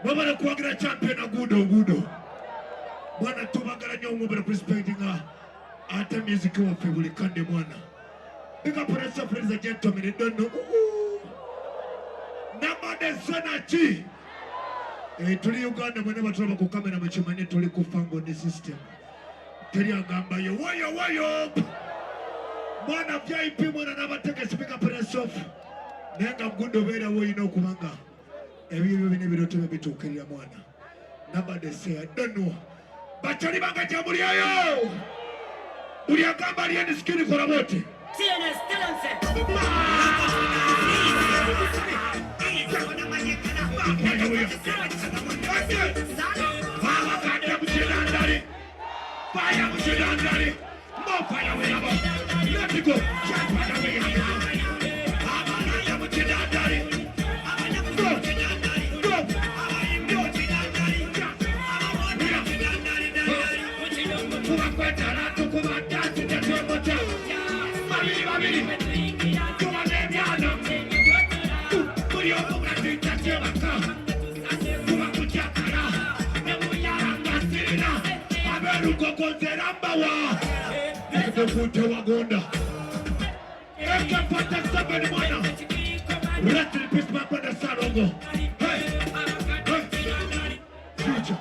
Webale kuwagira champion na Gudo. Bwana tubagala nyo ngobera participating ate music of buli kande mwana. Big up on yourself, ladies and gentlemen. You don't know. Namwena Sonachi. Tuli Uganda whenever trouble ku kamera mchimani tuli kufango the system. Tuli agamba yo wayo. Mwana VIP mwana nabateke speak up on yourself. Nenga Gudo bera wo ino kubanga. Ebyo bine biroto bitukirira mwana. Nobody say I don't know. Bachali banga jambuli ayo. Uli agamba ali ndi skini kola wote. TNS Talent. Let me go. Fute wagonda eka pata sabani mwana rest in peace my brother Salongo. Hey future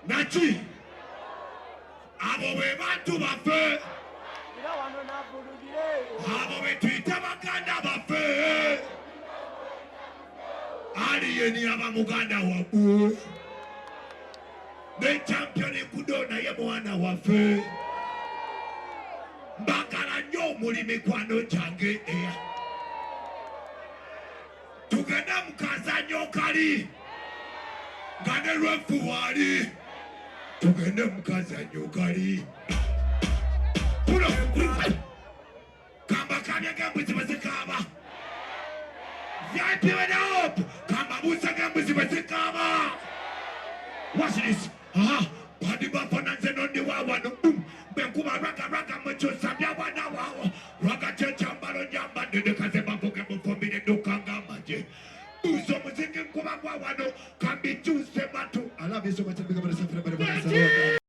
Nachi, abo be bantu bafe, abo be twita baganda bafe, ali yeni abamuganda wabu, the champion Gudo na ye mwana wafe, mbagala nyo muli mikwano jange eya, tugenda mukaza nyo kali, gane lwefu wali. Tugende mukazi anyukali pulo kamba kanya gambuzi bazikaba VIP went up kamba busa gambuzi bazikaba. Watch this.